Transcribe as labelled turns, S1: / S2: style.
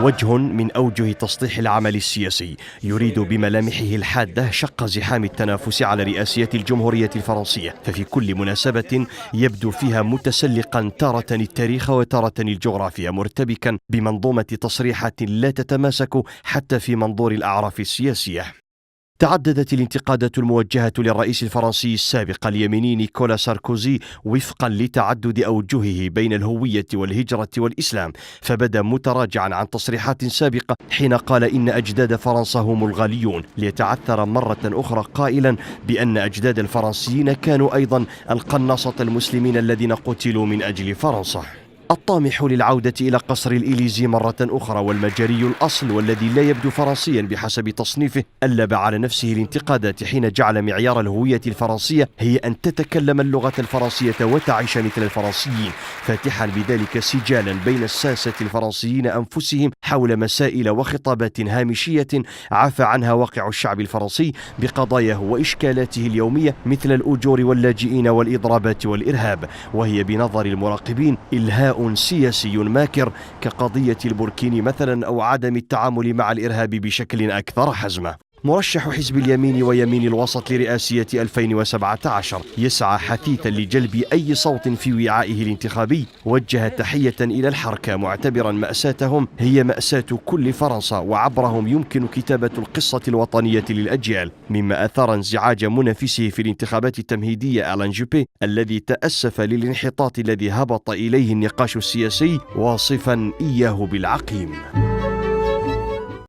S1: وجه من أوجه تسطيح العمل السياسي يريد بملامحه الحادة شق زحام التنافس على رئاسية الجمهورية الفرنسية، ففي كل مناسبة يبدو فيها متسلقا تارة التاريخ وتارة الجغرافيا، مرتبكا بمنظومة تصريحات لا تتماسك حتى في منظور الأعراف السياسية. تعددت الانتقادات الموجهة للرئيس الفرنسي السابق اليميني نيكولا ساركوزي وفقا لتعدد أوجهه بين الهوية والهجرة والإسلام، فبدا متراجعا عن تصريحات سابقة حين قال إن أجداد فرنسا هم الغاليون، ليتعثر مرة أخرى قائلا بأن أجداد الفرنسيين كانوا أيضا القناصة المسلمين الذين قتلوا من أجل فرنسا. الطامح للعودة إلى قصر الإليزي مرة أخرى والمجري الأصل والذي لا يبدو فرنسيا بحسب تصنيفه ألب على نفسه الانتقادات حين جعل معيار الهوية الفرنسية هي أن تتكلم اللغة الفرنسية وتعيش مثل الفرنسيين، فاتحا بذلك سجالا بين الساسة الفرنسيين أنفسهم حول مسائل وخطابات هامشية عفى عنها واقع الشعب الفرنسي بقضاياه وإشكالاته اليومية مثل الأجور واللاجئين والإضرابات والإرهاب، وهي بنظر المراقبين إلهاء سياسي ماكر كقضية البوركيني مثلا أو عدم التعامل مع الإرهاب بشكل أكثر حزمة. مرشح حزب اليمين ويمين الوسط لرئاسية 2017 يسعى حثيثا لجلب أي صوت في وعائه الانتخابي، وجه تحية إلى الحركة معتبرا مأساتهم هي مأساة كل فرنسا، وعبرهم يمكن كتابة القصة الوطنية للأجيال، مما أثار انزعاج منافسه في الانتخابات التمهيدية ألان جوبي الذي تأسف للانحطاط الذي هبط إليه النقاش السياسي، واصفا إياه بالعقيم.